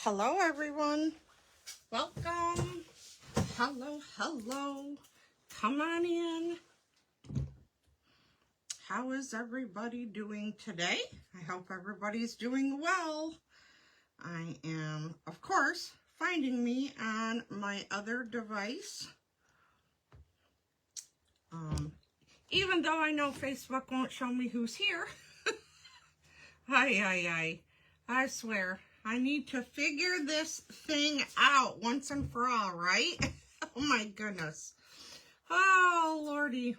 Hello, everyone. Welcome. Hello. Come on in. How is everybody doing today? I hope everybody's doing well. I am, of course, finding me on my other device. Even though I know Facebook won't show me who's here. I swear. I need to figure this thing out once and for all, right? Oh my goodness. Oh, Lordy.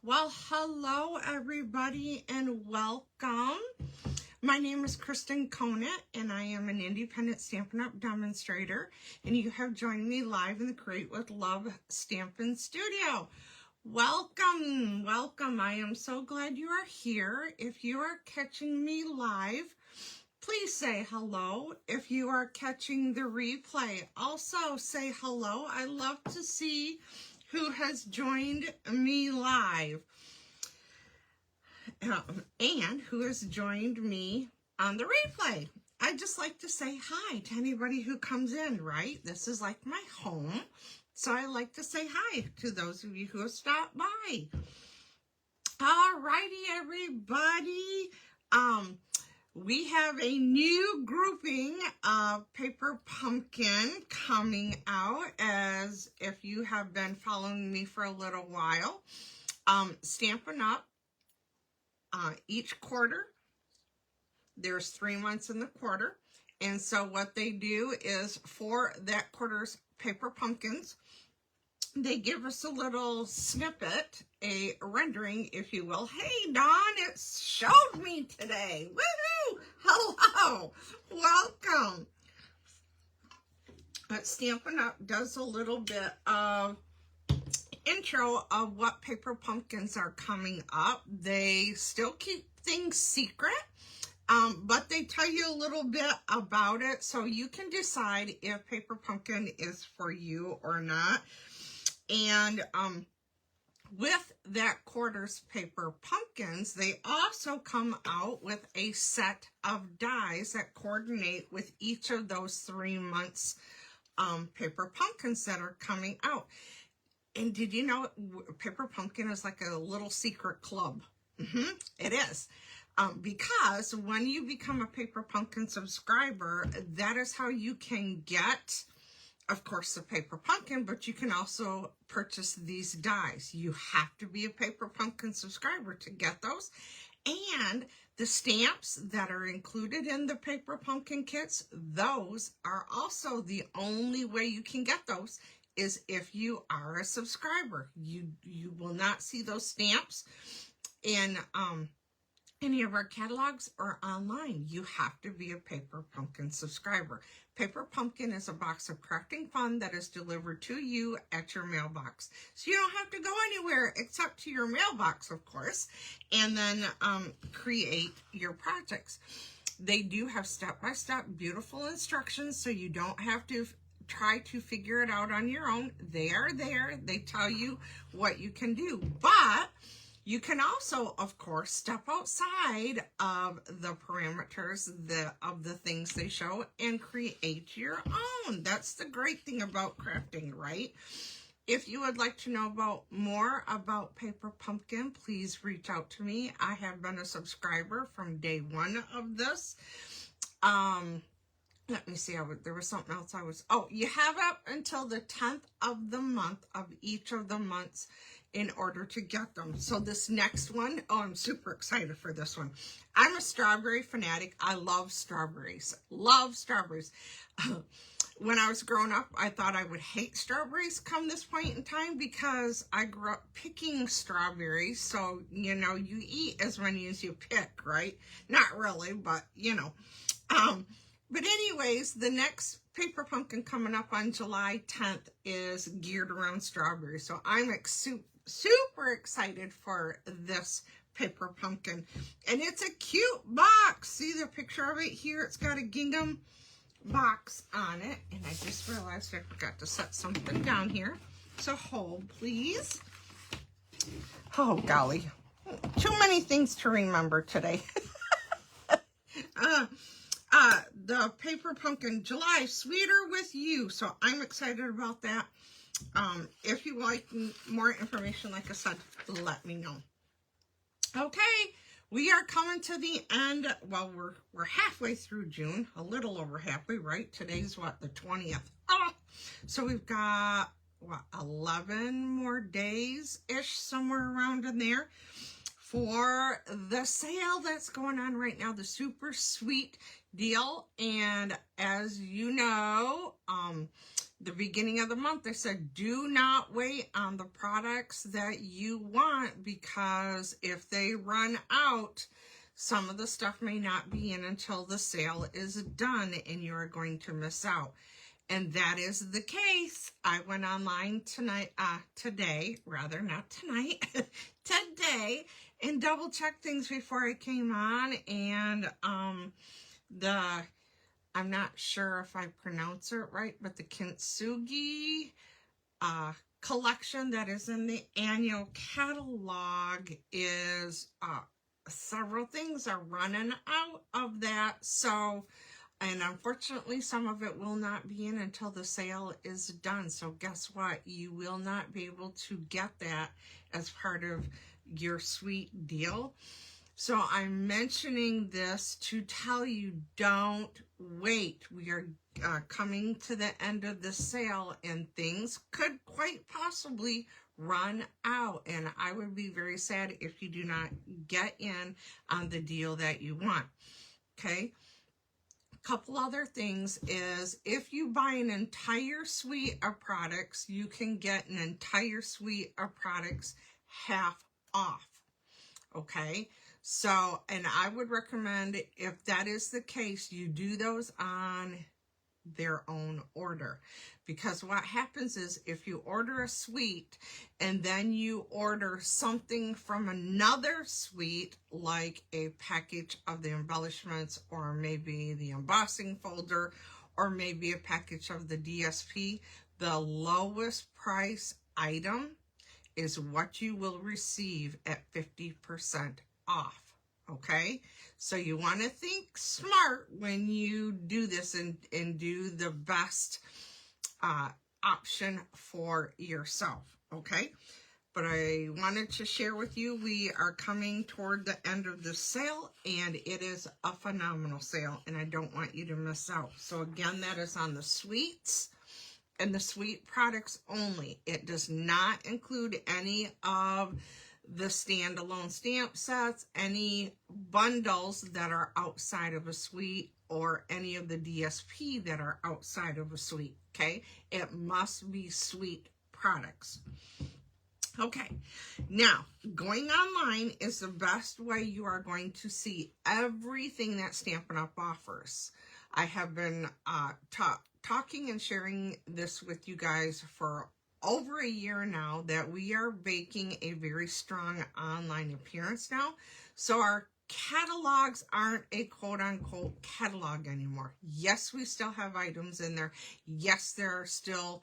Well, hello everybody and welcome. My name is Kristen Conant and I am an independent Stampin' Up! Demonstrator, and you have joined me live in the Create with Love Stampin' Studio. Welcome. I am so glad you are here. If you are catching me live, please say hello. If you are catching the replay, also say hello. I love to see who has joined me live and who has joined me on the replay. I just like to say hi to anybody who comes in, right? This is like my home, so I like to say hi to those of you who have stopped by. Alrighty, everybody. We have a new grouping of Paper Pumpkin coming out, as if you have been following me for a little while. Stampin' Up! Each quarter, there's 3 months in the quarter, and so what they do is for that quarter's Paper Pumpkins, they give us a little snippet, a rendering, if you will. Hey, Dawn, it showed me today. Woohoo! Hello. Welcome. Stampin' Up! Does a little bit of intro of what Paper Pumpkins are coming up. They still keep things secret, but they tell you a little bit about it, so you can decide if Paper Pumpkin is for you or not. And with that quarter's Paper Pumpkins, they also come out with a set of dies that coordinate with each of those 3 months Paper Pumpkins that are coming out. And did you know Paper Pumpkin is like a little secret club? It is. Because when you become a Paper Pumpkin subscriber, that is how you can get, of course, the Paper Pumpkin, but you can also purchase these dies. You have to be a Paper Pumpkin subscriber to get those. And the stamps that are included in the Paper Pumpkin kits, those are also the only way you can get those is if you are a subscriber. You will not see those stamps in any of our catalogs or online. You have to be a Paper Pumpkin subscriber. Paper Pumpkin is a box of crafting fun that is delivered to you at your mailbox. So you don't have to go anywhere except to your mailbox, of course, and then create your projects. They do have step-by-step beautiful instructions, so you don't have to try to figure it out on your own. They are there. They tell you what you can do. But you can also, of course, step outside of the parameters of the things they show and create your own. That's the great thing about crafting, right? If you would like to know more about Paper Pumpkin, please reach out to me. I have been a subscriber from day one of this. Let me see, there was something else you have up until the 10th of the month of each of the months in order to get them. So this next one, I'm super excited for this one. I'm a strawberry fanatic. I love strawberries. When I was growing up, I thought I would hate strawberries come this point in time because I grew up picking strawberries. So, you know, you eat as many as you pick, right? Not really, but, you know. But anyways, the next Paper Pumpkin coming up on July 10th is geared around strawberries. So I'm super excited for this Paper Pumpkin. And it's a cute box. See the picture of it here? It's got a gingham box on it. And I just realized I forgot to set something down here. So hold, please. Oh, golly. Too many things to remember today. the Paper Pumpkin July Sweeter With You. So I'm excited about that. If you like more information, like I said, let me know. Okay, we are coming to the end. Well, we're halfway through June, a little over halfway, right? Today's what, the 20th. Oh, so we've got, what, 11 more days-ish, somewhere around in there, for the sale that's going on right now, the super sweet deal. And as you know, the beginning of the month, they said, do not wait on the products that you want, because if they run out, some of the stuff may not be in until the sale is done, and you are going to miss out. And that is the case. I went online today, and double checked things before I came on. And I'm not sure if I pronounce it right, but the Kintsugi collection that is in the annual catalog is several things are running out of that. So, and unfortunately, some of it will not be in until the sale is done. So guess what? You will not be able to get that as part of your sweet deal. So I'm mentioning this to tell you, don't wait. We are coming to the end of the sale, and things could quite possibly run out. And I would be very sad if you do not get in on the deal that you want. Okay. A couple other things is, if you buy an entire suite of products, you can get an entire suite of products half off. Okay. So, and I would recommend, if that is the case, you do those on their own order. Because what happens is, if you order a suite and then you order something from another suite, like a package of the embellishments, or maybe the embossing folder, or maybe a package of the DSP, the lowest price item is what you will receive at 50% off. Okay, so you want to think smart when you do this, and do the best option for yourself. Okay, but I wanted to share with you, we are coming toward the end of the sale, and it is a phenomenal sale, and I don't want you to miss out. So again, that is on the sweets and the sweet products only. It does not include any of the standalone stamp sets, any bundles that are outside of a suite, or any of the DSP that are outside of a suite. Okay, it must be sweet products. Okay, now going online is the best way you are going to see everything that Stampin' Up! Offers. I have been talking and sharing this with you guys for over a year now, that we are making a very strong online appearance now. So our catalogs aren't a quote-unquote catalog anymore. Yes, we still have items in there. Yes, there are still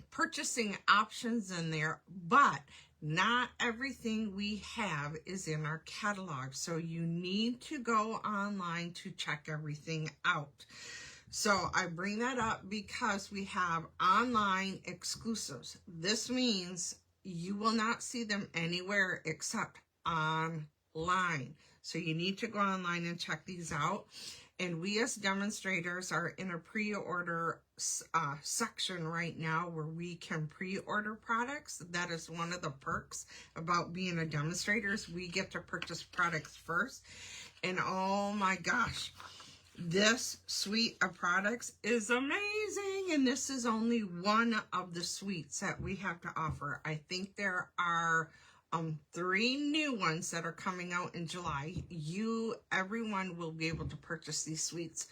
purchasing options in there, but not everything we have is in our catalog. So you need to go online to check everything out. So I bring that up because we have online exclusives. This means you will not see them anywhere except online. So you need to go online and check these out. And we as demonstrators are in a pre-order section right now, where we can pre-order products. That is one of the perks about being a demonstrator, is we get to purchase products first. And oh my gosh, this suite of products is amazing, and this is only one of the suites that we have to offer. I think there are 3 new ones that are coming out in July. Everyone will be able to purchase these suites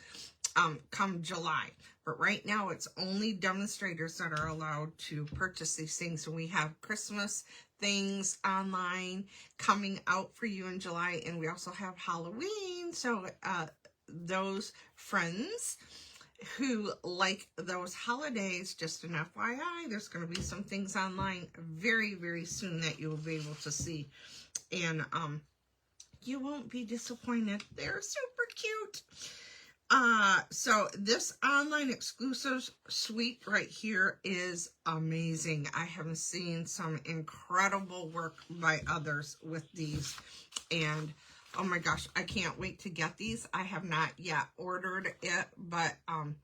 come July. But right now, it's only demonstrators that are allowed to purchase these things. And we have Christmas things online coming out for you in July, and we also have Halloween. So those friends who like those holidays, just an FYI, there's going to be some things online very, very soon that you'll be able to see. And you won't be disappointed. They're super cute. So this online exclusive suite right here is amazing. I have seen some incredible work by others with these, and oh my gosh, I can't wait to get these. I have not yet ordered it, but I'm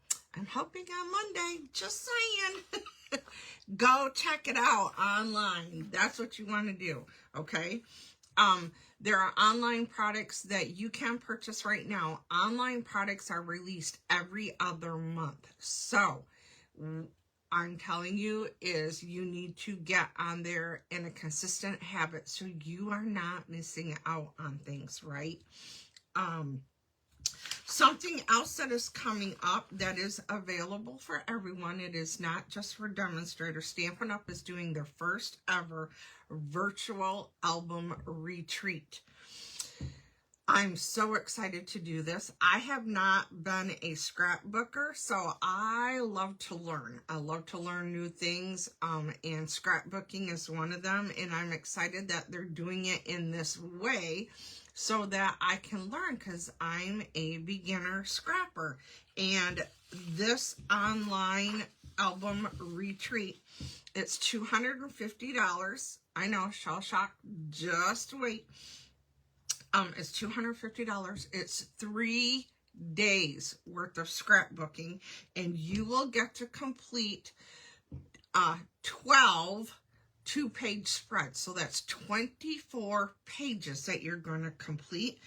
hoping on Monday. Just saying. Go check it out online. That's what you want to do, okay? There are online products that you can purchase right now. Online products are released every other month. So I'm telling you is you need to get on there in a consistent habit so you are not missing out on things, right? Something else that is coming up that is available for everyone, it is not just for demonstrators. Stampin' Up! Is doing their first ever virtual album retreat. I'm so excited to do this. I have not been a scrapbooker, so I love to learn. I love to learn new things, and scrapbooking is one of them, and I'm excited that they're doing it in this way so that I can learn, because I'm a beginner scrapper. And this online album retreat, it's $250. I know, shell shock, just wait. It's $250. It's 3 days worth of scrapbooking, and you will get to complete 12 two-page spreads. So that's 24 pages that you're going to complete,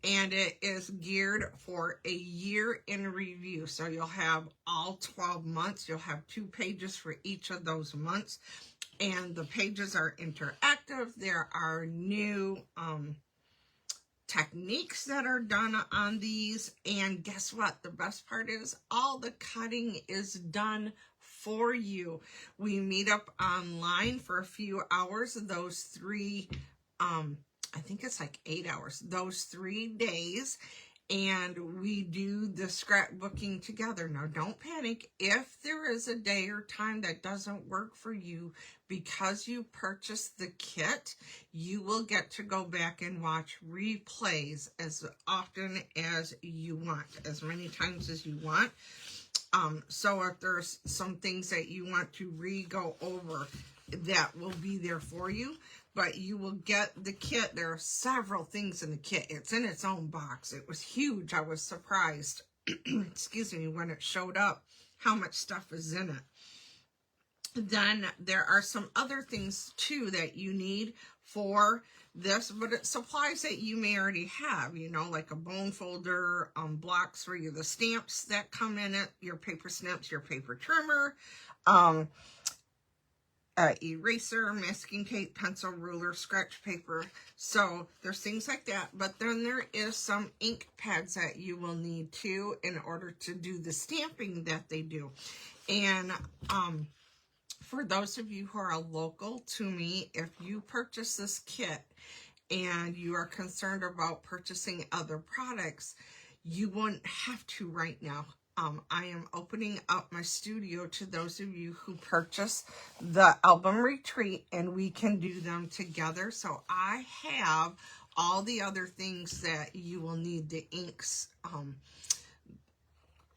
and it is geared for a year in review. So you'll have all 12 months. You'll have 2 pages for each of those months, and the pages are interactive. There are new techniques that are done on these, and guess what? The best part is all the cutting is done for you. We meet up online for a few hours, those 3 I think it's like 8 hours, those 3 days, and we do the scrapbooking together. Now, don't panic if there is a day or time that doesn't work for you. Because you purchased the kit, you will get to go back and watch replays as often as you want, as many times as you want. So if there's some things that you want to go over, that will be there for you. But you will get the kit. There are several things in the kit. It's in its own box. It was huge. I was surprised, excuse me, when it showed up, how much stuff is in it. Then there are some other things too that you need for this, but it's supplies that you may already have, you know, like a bone folder, blocks for you, the stamps that come in it, your paper snips, your paper trimmer, eraser, masking tape, pencil, ruler, scratch paper. So there's things like that, but then there is some ink pads that you will need too in order to do the stamping that they do. And for those of you who are local to me, if you purchase this kit and you are concerned about purchasing other products, you wouldn't have to right now. I am opening up my studio to those of you who purchase the album retreat, and we can do them together. So I have all the other things that you will need, the inks,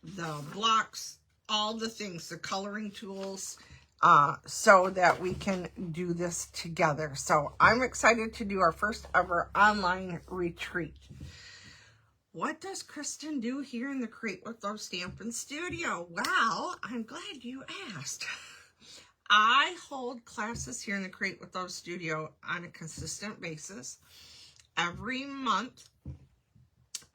the blocks, all the things, the coloring tools, so that we can do this together. So I'm excited to do our first ever online retreat. What does Kristen do here in the Create with Love Stampin' Studio? Well, I'm glad you asked. I hold classes here in the Create with Love Studio on a consistent basis. Every month,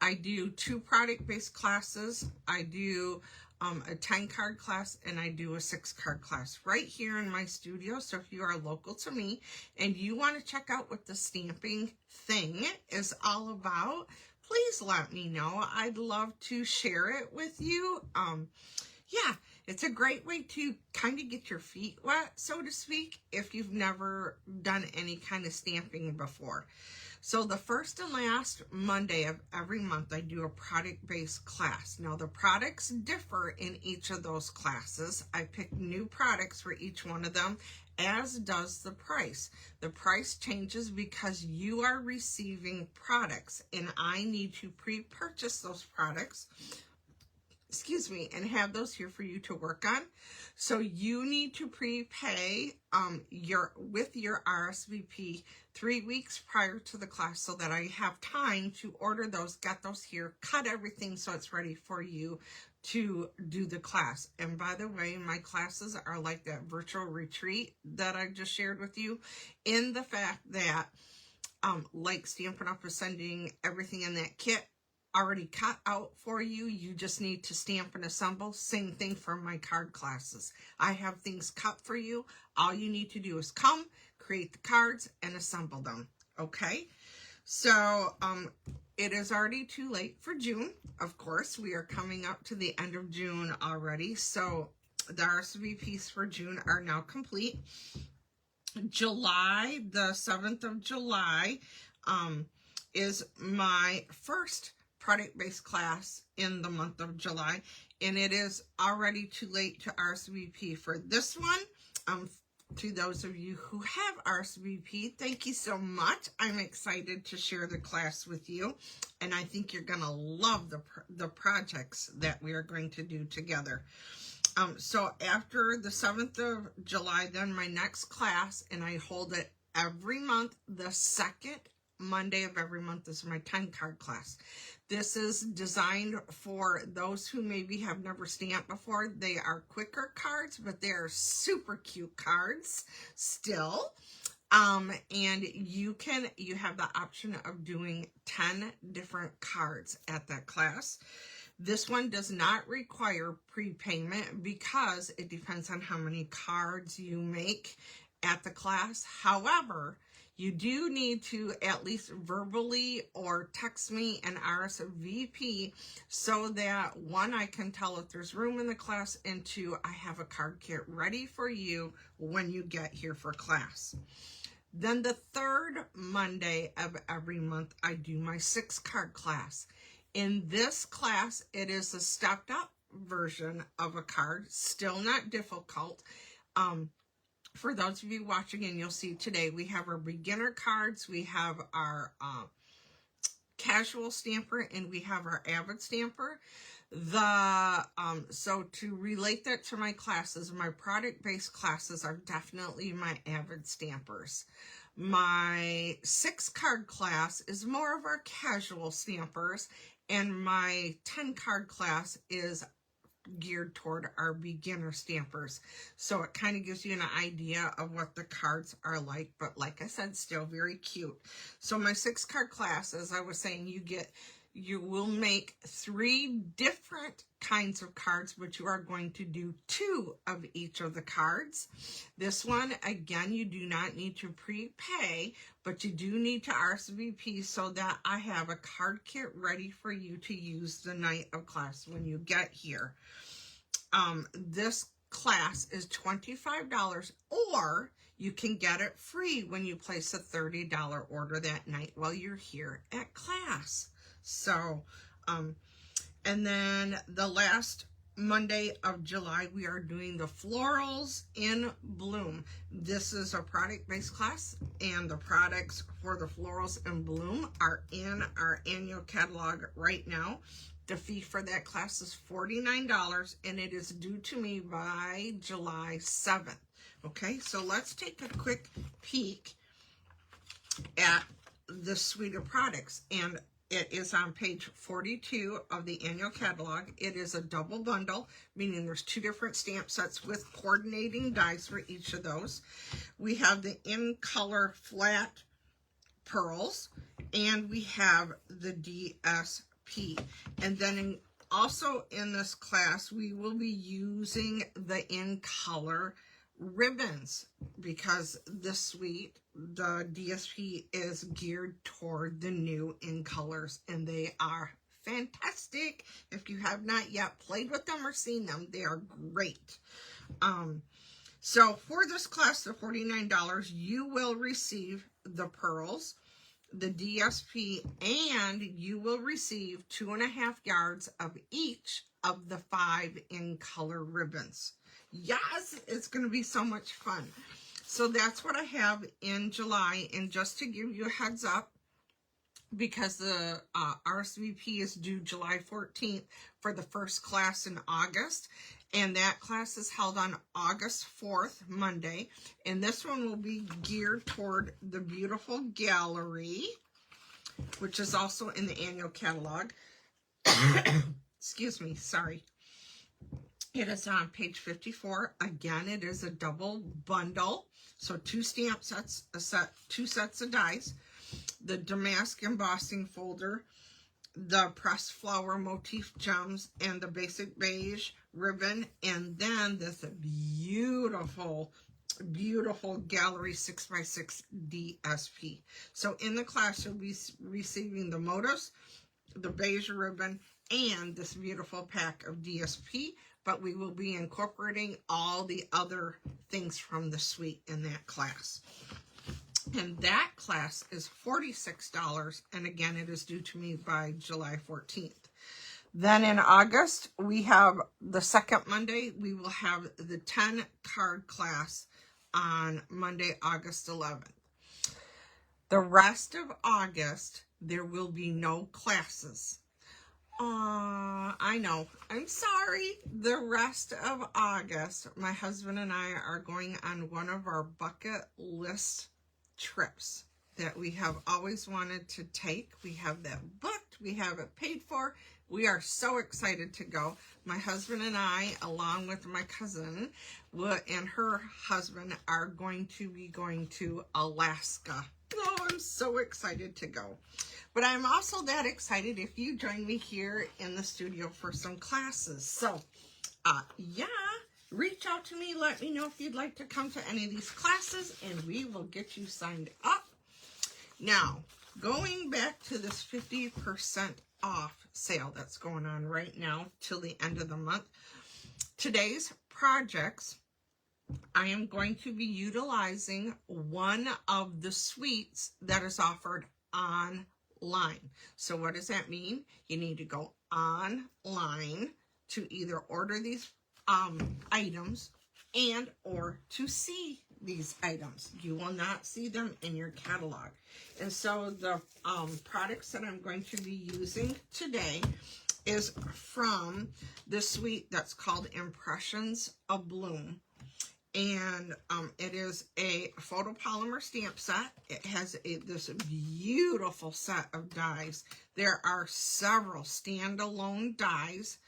I do 2 product-based classes. I do a 10-card class, and I do a 6-card class right here in my studio. So if you are local to me and you want to check out what the stamping thing is all about, please let me know. I'd love to share it with you. Yeah, it's a great way to kind of get your feet wet, so to speak, if you've never done any kind of stamping before. So the first and last Monday of every month, I do a product-based class. Now, the products differ in each of those classes. I pick new products for each one of them, as does the price. The price changes because you are receiving products, and I need to pre-purchase those products excuse me, and have those here for you to work on. So you need to prepay with your RSVP 3 weeks prior to the class so that I have time to order those, get those here, cut everything so it's ready for you to do the class. And by the way, my classes are like that virtual retreat that I just shared with you, in the fact that like Stampin' Up! Is sending everything in that kit already cut out for you. You just need to stamp and assemble. Same thing for my card classes. I have things cut for you. All you need to do is come, create the cards, and assemble them. Okay? So, it is already too late for June. Of course, we are coming up to the end of June already. So, the RSVPs for June are now complete. July, the 7th of July, is my first product-based class in the month of July, and it is already too late to RSVP for this one. To those of you who have RSVP, thank you so much. I'm excited to share the class with you, and I think you're going to love the projects that we are going to do together. So after the 7th of July, then my next class, and I hold it every month, the second Monday of every month is my 10-card class. This is designed for those who maybe have never stamped before. They are quicker cards, but they are super cute cards still. And you have the option of doing 10 different cards at that class. This one does not require prepayment because it depends on how many cards you make at the class. However, you do need to at least verbally or text me an RSVP so that, one, I can tell if there's room in the class, and two, I have a card kit ready for you when you get here for class. Then the third Monday of every month, I do my 6-card class. In this class, it is a stepped up version of a card, still not difficult. For those of you watching, and you'll see today, we have our beginner cards, we have our casual stamper, and we have our avid stamper. So to relate that to my classes, my product-based classes are definitely my avid stampers. My 6-card class is more of our casual stampers, and my 10-card class is geared toward our beginner stampers. So it kind of gives you an idea of what the cards are like, but like I said, still very cute. So my 6-card class, as I was saying, you will make 3 different kinds of cards, but you are going to do 2 of each of the cards. This one, again, you do not need to prepay, but you do need to RSVP so that I have a card kit ready for you to use the night of class when you get here. This class is $25, or you can get it free when you place a $30 order that night while you're here at class. So, and then the last Monday of July, we are doing the Florals in Bloom. This is a product-based class, and the products for the Florals in Bloom are in our annual catalog right now. The fee for that class is $49, and it is due to me by July 7th. Okay, so let's take a quick peek at the suite of products, and it is on page 42 of the annual catalog. It is a double bundle, meaning there's 2 different stamp sets with coordinating dies for each of those. We have the in color flat pearls, and we have the DSP. And then also in this class, we will be using the in color ribbons, because this suite, the DSP, is geared toward the new in colors, and they are fantastic. If you have not yet played with them or seen them, they are great. So for this class, the $49, you will receive the pearls, the DSP, and you will receive 2.5 yards of each of the 5 in color ribbons. Yes, it's going to be so much fun. So that's what I have in July. And just to give you a heads up, because the RSVP is due July 14th for the first class in August. And that class is held on August 4th, Monday. And this one will be geared toward the beautiful gallery, which is also in the annual catalog. Excuse me, sorry. It is on page 54. Again, it is a double bundle. So 2 stamp sets, 2 sets of dies, the damask embossing folder, the pressed flower motif gems, and the basic beige ribbon, and then this beautiful, beautiful gallery 6x6 DSP. So in the class, you'll be receiving the motifs, the beige ribbon, and this beautiful pack of DSP, but we will be incorporating all the other things from the suite in that class. And that class is $46, and again, it is due to me by July 14th. Then in August, we have the second Monday, we will have the 10 card class on Monday, August 11th. The rest of August, there will be no classes. I know. I'm sorry. The rest of August, my husband and I are going on one of our bucket list trips that we have always wanted to take. We have that booked. We have it paid for. We are so excited to go. My husband and I, along with my cousin and her husband, are going to be going to Alaska. Oh, I'm so excited to go. But I'm also that excited if you join me here in the studio for some classes. So, yeah, reach out to me. Let me know if you'd like to come to any of these classes, and we will get you signed up. Now, going back to this 50% off sale that's going on right now till the end of the month. Today's projects, I am going to be utilizing one of the suites that is offered online. So what does that mean? You need to go online to either order these items and or to see these items. You will not see them in your catalog. And so the products that I'm going to be using today is from the suite that's called Impressions of Bloom. And it is a photopolymer stamp set. It has this beautiful set of dies. There are several standalone dies,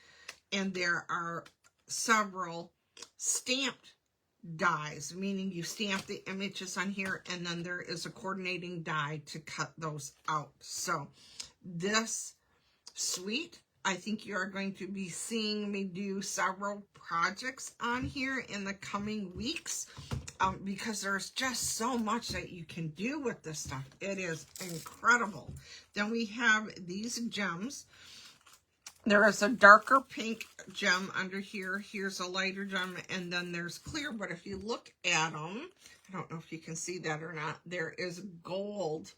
and there are several stamped dies, meaning you stamp the images on here, and then there is a coordinating die to cut those out. So this suite, I think you are going to be seeing me do several projects on here in the coming weeks because there's just so much that you can do with this stuff. It is incredible. Then we have these gems. There is a darker pink gem under here. Here's a lighter gem, and then there's clear. But if you look at them, I don't know if you can see that or not, there is gold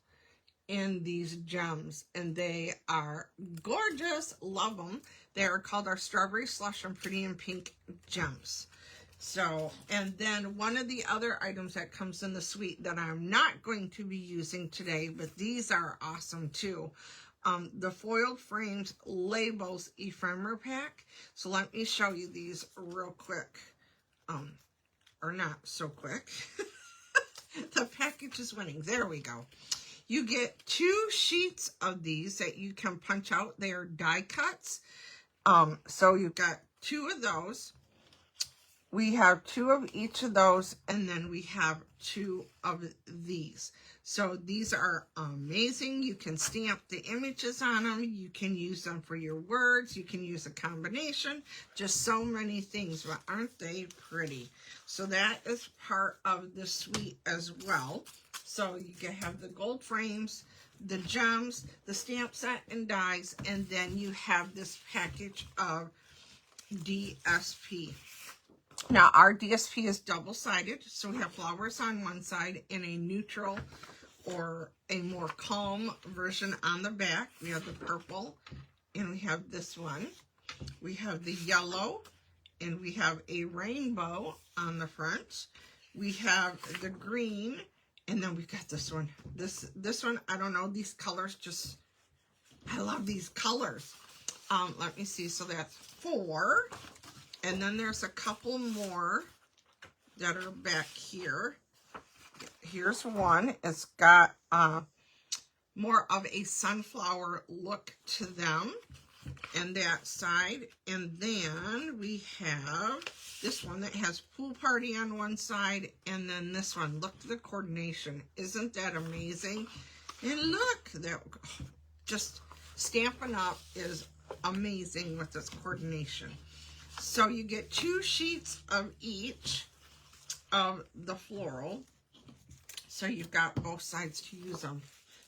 in these gems, and they are gorgeous. Love them. They are called our Strawberry Slush and Pretty in Pink gems. So, and then one of the other items that comes in the suite that I'm not going to be using today, but these are awesome too. The foiled frames labels ephemera pack. So let me show you these real quick, or not so quick. The package is winning. There we go. You get 2 sheets of these that you can punch out. They are die cuts. So you've got 2 of those. We have 2 of each of those, and then we have 2 of these. So these are amazing. You can stamp the images on them. You can use them for your words. You can use a combination. Just so many things, but aren't they pretty? So that is part of the suite as well. So you can have the gold frames, the gems, the stamp set and dies, and then you have this package of DSP. Now, our DSP is double-sided, so we have flowers on one side and a neutral or a more calm version on the back. We have the purple, and we have this one. We have the yellow, and we have a rainbow on the front. We have the green, And then we've got this one. This one, I don't know, these colors just, I love these colors. Let me see, so that's 4. And then there's a couple more that are back here. Here's one. It's got more of a sunflower look to them and that side. And then we have this one that has pool party on one side, and then this one. Look at the coordination. Isn't that amazing? And look, that just Stampin' Up! Is amazing with this coordination. So you get 2 sheets of each of the floral. So you've got both sides to use them.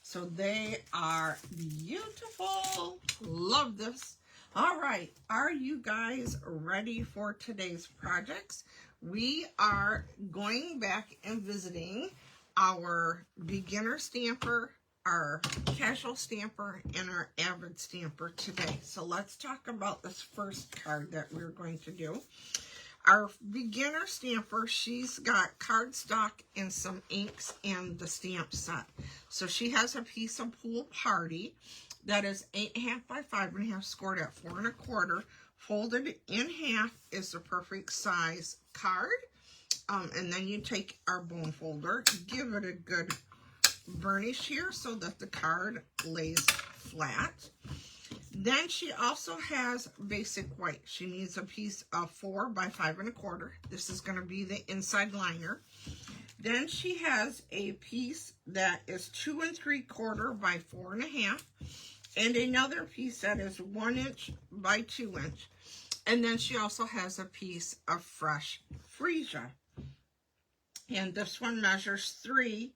So they are beautiful. Love this. All right, are you guys ready for today's projects? We are going back and visiting our beginner stamper, our casual stamper, and our avid stamper today. So let's talk about this first card that we're going to do. Our beginner stamper, she's got cardstock and some inks and the stamp set. So she has a piece of Pool Party that is 8.5 by 5.5, scored at 4 1/4. Folded in half is the perfect size card. And then you take our bone folder, give it a good burnish here so that the card lays flat. Then she also has basic white. She needs a piece of 4 by 5 1/4. This is going to be the inside liner. Then she has a piece that is 2 3/4 by 4 1/2. And another piece that is 1 inch by 2 inch. And then she also has a piece of fresh freesia. And this one measures 3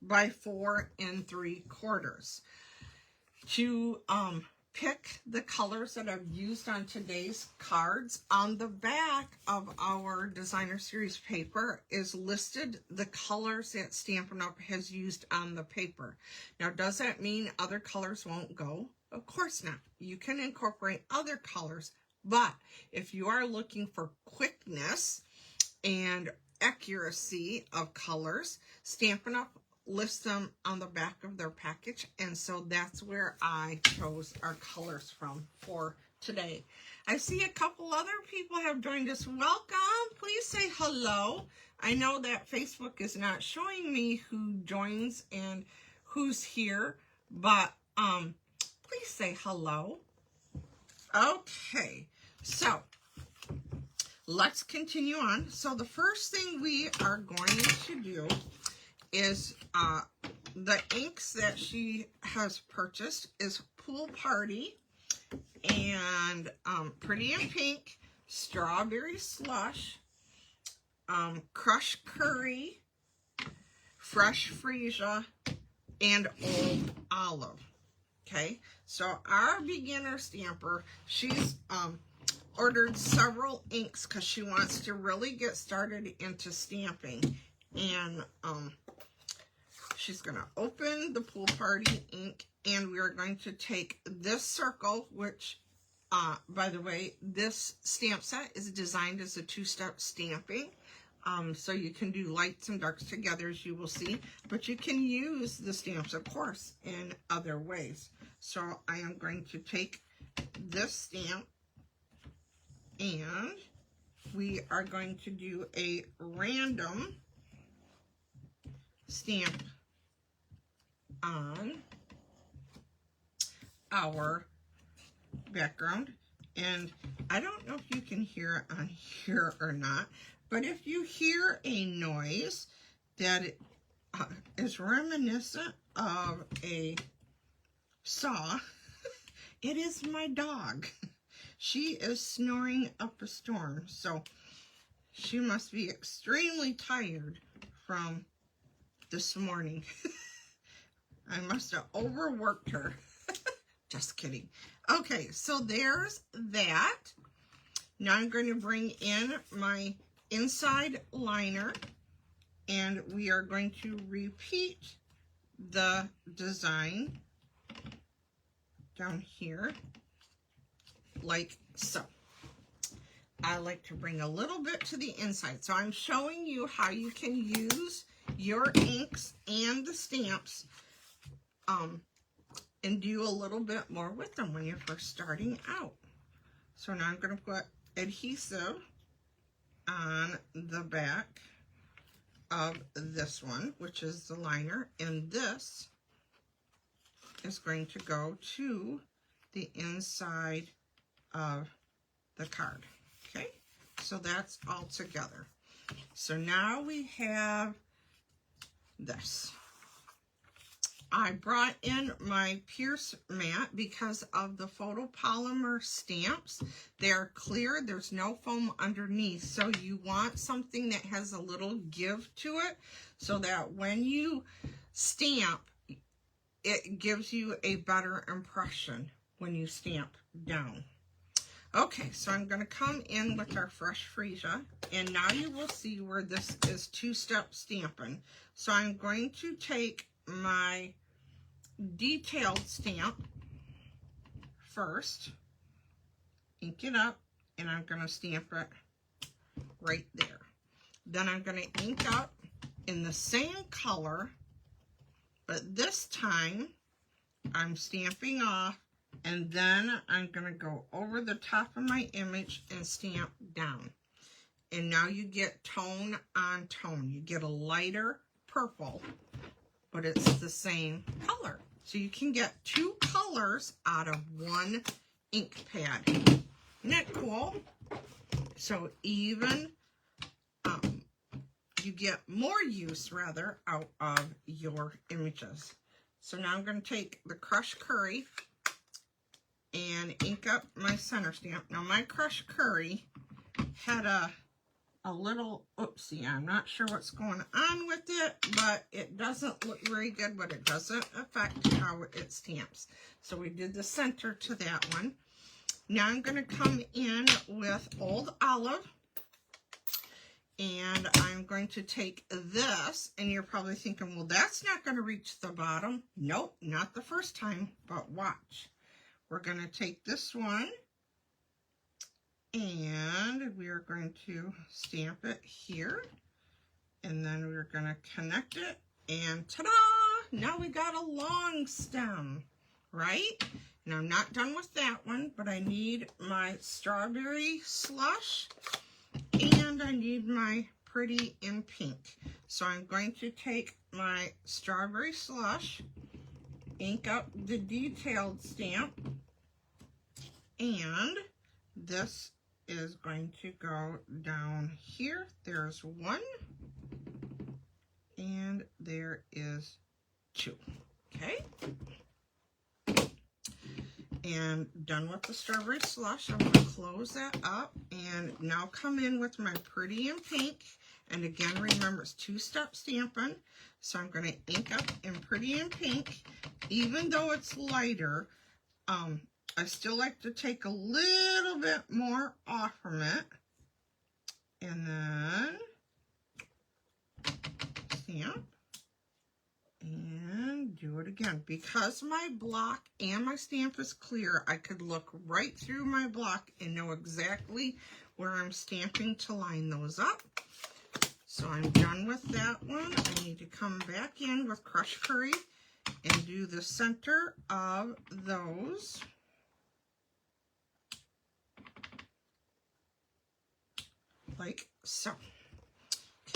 by 4 3/4. To pick the colors that I've used on today's cards, on the back of our designer series paper is listed the colors that Stampin' Up! Has used on the paper. Now, does that mean other colors won't go? Of course not. You can incorporate other colors, but if you are looking for quickness and accuracy of colors, Stampin' Up! Lists them on the back of their package, and so that's where I chose our colors from for today. I see a couple other people have joined us. Welcome. Please say hello. I know that Facebook is not showing me who joins and who's here, but please say hello. Okay, so let's continue on. So the first thing we are going to do is the inks that she has purchased is Pool Party and Pretty in Pink, Strawberry Slush, Crushed Curry, Fresh Freesia, and Old Olive. Okay, so our beginner stamper, she's ordered several inks because she wants to really get started into stamping. And she's going to open the Pool Party ink, and we are going to take this circle, which, by the way, this stamp set is designed as a 2-step stamping. So you can do lights and darks together, as you will see, but you can use the stamps, of course, in other ways. So I am going to take this stamp, and we are going to do a random stamp on our background. And I don't know if you can hear it on here or not, but if you hear a noise that is reminiscent of a saw, it is my dog. She is snoring up a storm, so she must be extremely tired from this morning. I must have overworked her. Just kidding. Okay, so there's that. Now I'm going to bring in my inside liner, and we are going to repeat the design down here like so. I like to bring a little bit to the inside. So I'm showing you how you can use your inks and the stamps and do a little bit more with them when you're first starting out. So now I'm going to put adhesive on the back of this one, which is the liner, and this is going to go to the inside of the card. Okay, so that's all together. So now we have this. I brought in my Pierce mat because of the photopolymer stamps. They're clear, there's no foam underneath, so you want something that has a little give to it so that when you stamp, it gives you a better impression when you stamp down. Okay, so I'm going to come in with our fresh freesia, and now you will see where this is two-step stamping. So I'm going to take my detailed stamp first, ink it up, and I'm going to stamp it right there. Then I'm going to ink up in the same color, but this time I'm stamping off, and then I'm going to go over the top of my image and stamp down. And now you get tone on tone. You get a lighter purple, but it's the same color. So you can get two colors out of one ink pad. Isn't that cool? So even you get more use, rather, out of your images. So now I'm going to take the crushed curry and ink up my center stamp. Now my crushed curry had a little oopsie. I'm not sure what's going on with it, but it doesn't look very good, but it doesn't affect how it stamps. So we did the center to that one. Now I'm going to come in with Old Olive, and I'm going to take this, and you're probably thinking, well, that's not going to reach the bottom. Nope, not the first time, but watch. We're going to take this one, and we are going to stamp it here, and then we're going to connect it, and ta-da! Now we got a long stem, right? And I'm not done with that one, but I need my strawberry slush, and I need my pretty in pink. So I'm going to take my strawberry slush, ink up the detailed stamp, and this is going to go down here. There's one, and there is two. Okay, and done with the strawberry slush. I'm going to close that up and now come in with my pretty in pink. And again, remember, it's two-step stamping. So I'm going to ink up in pretty in pink. Even though it's lighter, I still like to take a little bit more off from it. And then stamp. And do it again. Because my block and my stamp is clear, I could look right through my block and know exactly where I'm stamping to line those up. So I'm done with that one. I need to come back in with crushed curry and do the center of those. Like so.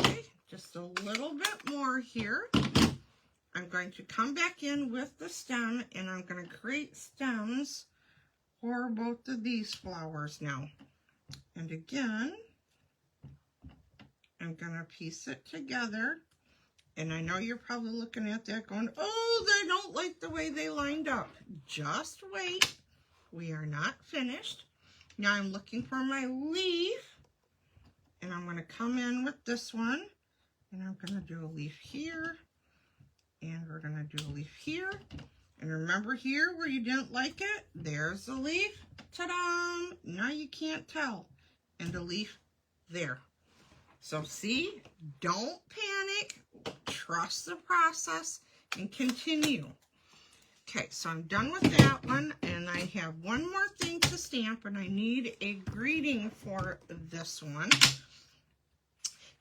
Okay, just a little bit more here. I'm going to come back in with the stem, and I'm going to create stems for both of these flowers now. And again, I'm going to piece it together. And I know you're probably looking at that going, oh, they don't like the way they lined up. Just wait. We are not finished. Now I'm looking for my leaf. And I'm going to come in with this one. And I'm going to do a leaf here. And we're going to do a leaf here. And remember here where you didn't like it? There's the leaf. Ta-da! Now you can't tell. And the leaf there. So see, don't panic. Trust the process and continue. Okay, so I'm done with that one. And I have one more thing to stamp. And I need a greeting for this one.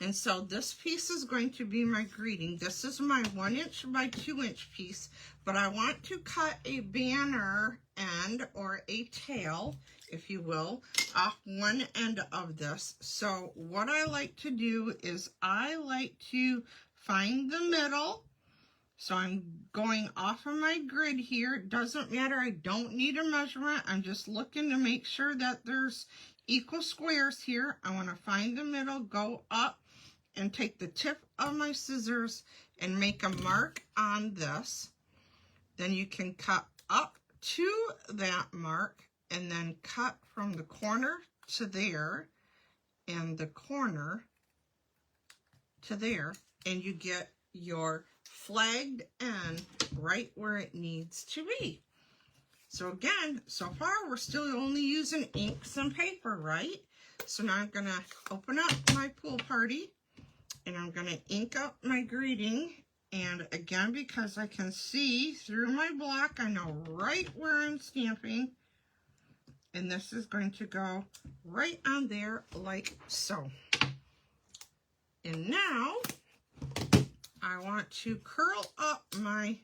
And so this piece is going to be my greeting. This is my 1 inch by 2 inch piece, but I want to cut a banner end or a tail, if you will, off one end of this. So what I like to do is I like to find the middle. So I'm going off of my grid here. It doesn't matter. I don't need a measurement. I'm just looking to make sure that there's equal squares here. I want to find the middle, go up, and take the tip of my scissors and make a mark on this. Then you can cut up to that mark and then cut from the corner to there and the corner to there, and you get your flagged end right where it needs to be. So again, so far we're still only using inks and paper, right? So now I'm gonna open up my pool party and I'm gonna ink up my greeting. And again, because I can see through my block, I know right where I'm stamping. And this is going to go right on there like so. And now I want to curl up my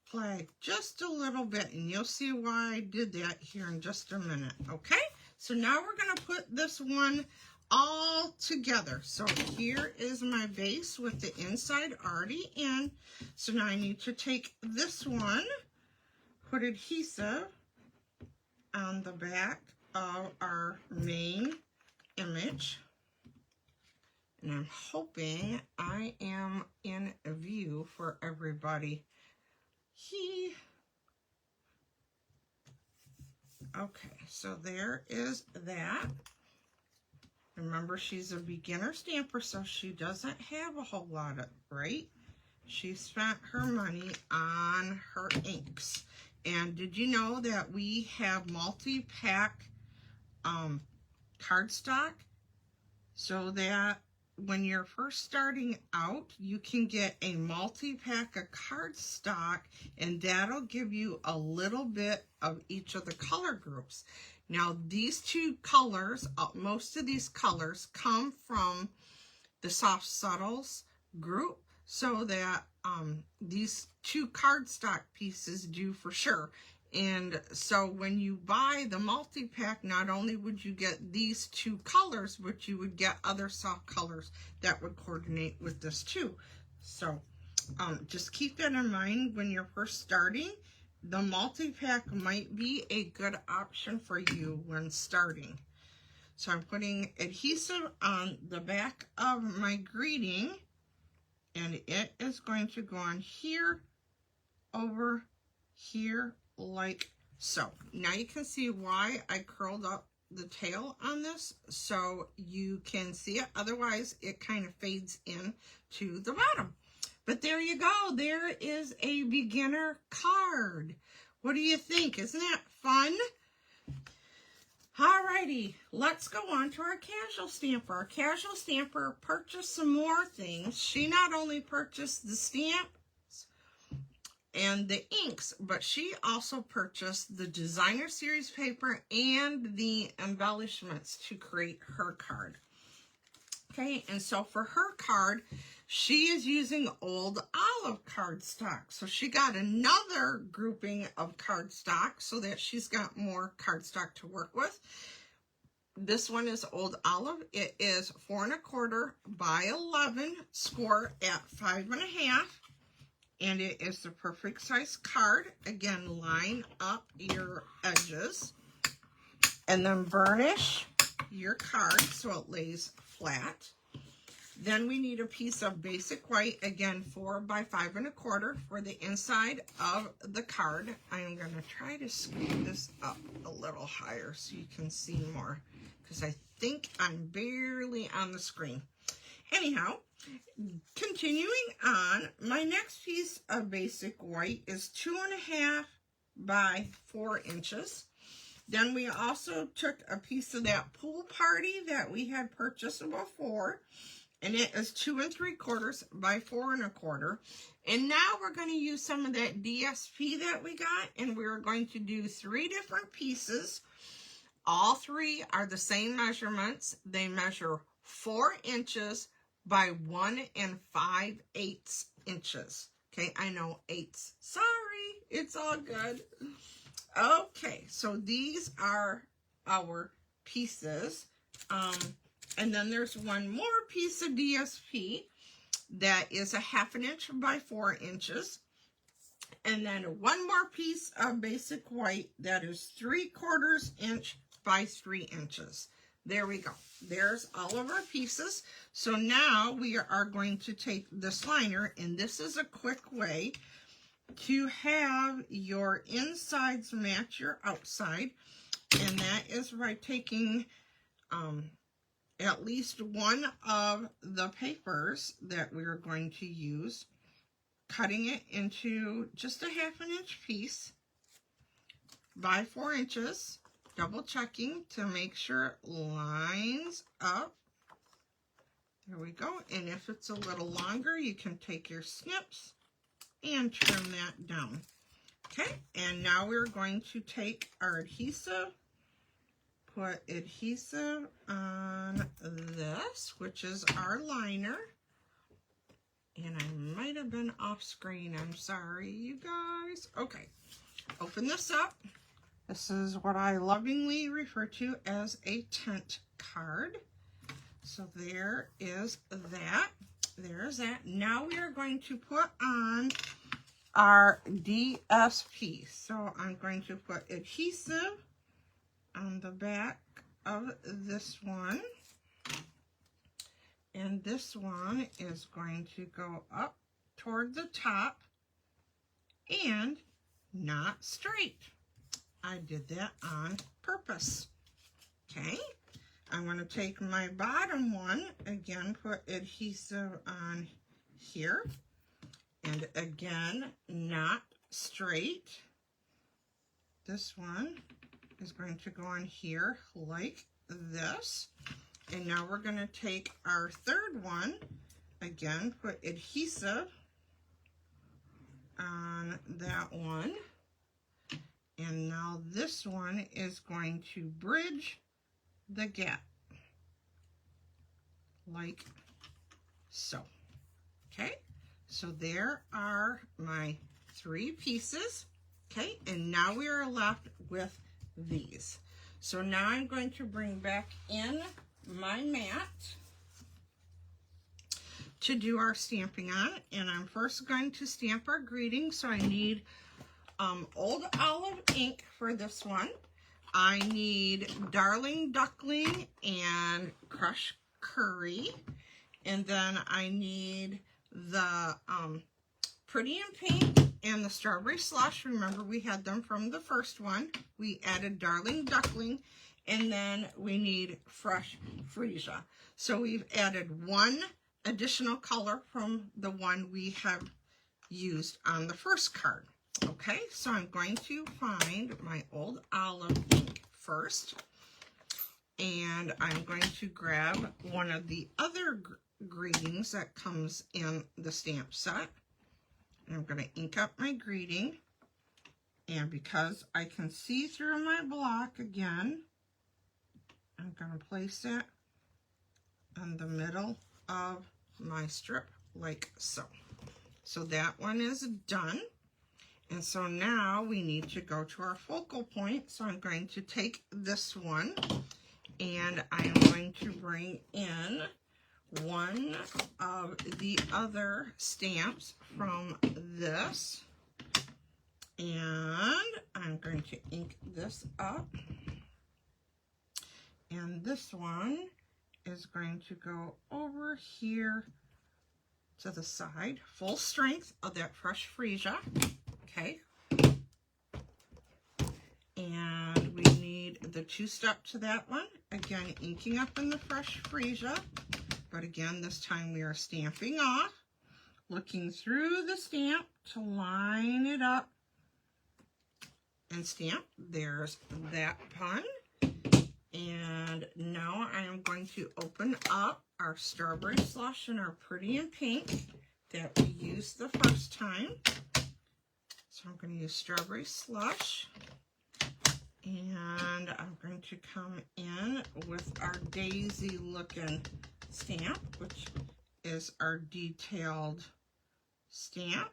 flag just a little bit, and you'll see why I did that here in just a minute. Okay, so now we're going to put this one all together. So here is my base with the inside already in. So now I need to take this one, put adhesive on the back of our main image. And I'm hoping I am in view for everybody. Okay, so there is that. Remember, she's a beginner stamper, so she doesn't have a whole lot of, right? She spent her money on her inks. And did you know that we have multi-pack cardstock? So that when you're first starting out, you can get a multi-pack of cardstock, and that'll give you a little bit of each of the color groups. Now, these two colors, most of these colors come from the Soft Subtles group, so that these two cardstock pieces do for sure. And so when you buy the multi-pack, not only would you get these two colors, but you would get other soft colors that would coordinate with this too. So just keep that in mind when you're first starting. The multi-pack might be a good option for you when starting. So I'm putting adhesive on the back of my greeting, and it is going to go on here, over here, like so. Now you can see why I curled up the tail on this, so you can see it. Otherwise, it kind of fades in to the bottom. But there you go. There is a beginner card. What do you think? Isn't that fun? Alrighty, let's go on to our casual stamper. Our casual stamper purchased some more things. She not only purchased the stamps and the inks, but she also purchased the designer series paper and the embellishments to create her card. Okay, and so for her card, she is using old olive cardstock. So she got another grouping of cardstock so that she's got more cardstock to work with. This one is old olive. It is 4 1/4 by 11, score at 5 1/2. And it is the perfect size card. Again, line up your edges and then burnish your card so it lays flat. Then we need a piece of basic white, again 4 by 5 1/4 for the inside of the card. I'm going to try to scoot this up a little higher so you can see more, because I think I'm barely on the screen. Anyhow, continuing on, my next piece of basic white is 2 1/2 by 4 inches. Then we also took a piece of that pool party that we had purchased before, and it is 2 3/4 by 4 1/4. And now we're going to use some of that DSP that we got, and we're going to do 3 different pieces All three are the same measurements. They measure 4 inches by 1 5/8 inches. Okay, I know eighths. Sorry, it's all good. Okay, so these are our pieces. And then there's one more piece of DSP that is a 1/2 inch by 4 inches. And then one more piece of basic white that is 3/4 inch by 3 inches. There we go. There's all of our pieces. So now we are going to take this liner, and this is a quick way to have your insides match your outside. And that is by taking at least one of the papers that we're going to use, cutting it into just a 1/2 inch piece by 4 inches, double checking to make sure it lines up. There we go. And if it's a little longer, you can take your snips and trim that down. Okay, and now we're going to take our adhesive, put adhesive on this, which is our liner. And I might have been off screen. I'm sorry, you guys. Okay, open this up. This is what I lovingly refer to as a tent card. So there is that. There's that. Now we are going to put on our DSP. So I'm going to put adhesive on the back of this one. And this one is going to go up toward the top and not straight. I did that on purpose. Okay, I'm going to take my bottom one, again, put adhesive on here, and again, not straight. This one is going to go on here like this. And now we're going to take our third one, again, put adhesive on that one. And now this one is going to bridge the gap, like so. Okay, so there are my 3 pieces. Okay, and now we are left with these. So now I'm going to bring back in my mat to do our stamping on, and I'm first going to stamp our greeting. So I need Old Olive ink for this one. I need Darling Duckling and Crushed Curry, and then I need the Pretty in Pink and the Strawberry Slush. Remember, we had them from the first one. We added Darling Duckling, and then we need Fresh Freesia. So we've added one additional color from the one we have used on the first card. Okay, so I'm going to find my Old Olive ink first, and I'm going to grab one of the other greetings that comes in the stamp set. And I'm going to ink up my greeting, and because I can see through my block again, I'm going to place it on the middle of my strip like so. So that one is done. And so now we need to go to our focal point. So I'm going to take this one, and I'm going to bring in one of the other stamps from this, and I'm going to ink this up, and this one is going to go over here to the side, full strength of that Fresh Freesia. Okay, and we need the 2-step to that one, again inking up in the Fresh Freesia. But again, this time we are stamping off, looking through the stamp to line it up and stamp. There's that pun. And now I am going to open up our Strawberry Slush and our Pretty in Pink that we used the first time. So I'm going to use Strawberry Slush, and I'm going going to come in with our daisy looking stamp, which is our detailed stamp.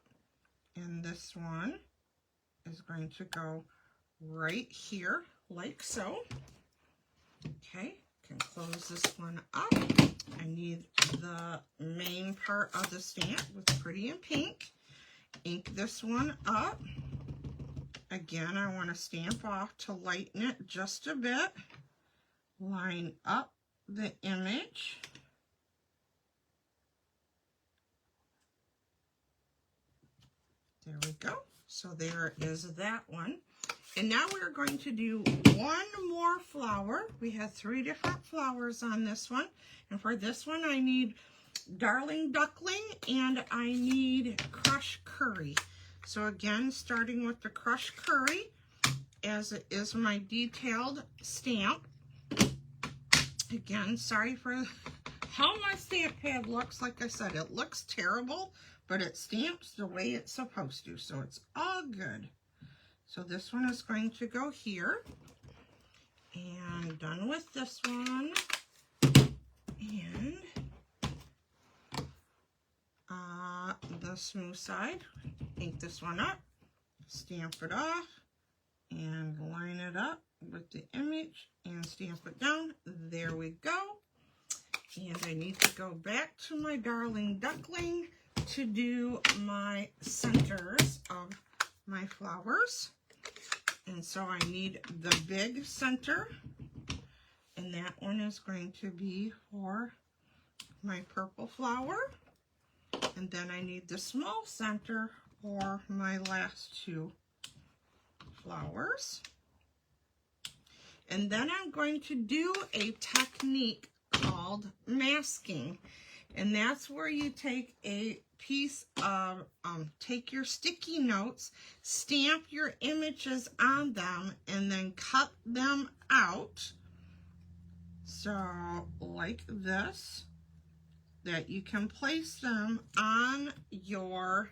And this one is going to go right here like so. Okay, can close this one up. I need the main part of the stamp with pretty in pink. Ink this one up. Again, I want to stamp off to lighten it just a bit. Line up the image. There we go. So there is that one. And now we're going to do one more flower. We have 3 different flowers on this one. And for this one, I need Darling Duckling and I need Crushed Curry. So again, starting with the Crushed Curry, as it is my detailed stamp. Again, sorry for how my stamp pad looks. Like I said, it looks terrible, but it stamps the way it's supposed to, so it's all good. So this one is going to go here. And done with this one. And the smooth side, ink this one up, stamp it off, and line it up with the image and stamp it down. There we go. And I need to go back to my Darling Duckling to do my centers of my flowers. And so I need the big center, and that one is going to be for my purple flower. And then I need the small center for my last 2 flowers. And then I'm going to do a technique called masking. And that's where you take a piece of, take your sticky notes, stamp your images on them, and then cut them out. So like this, that you can place them on your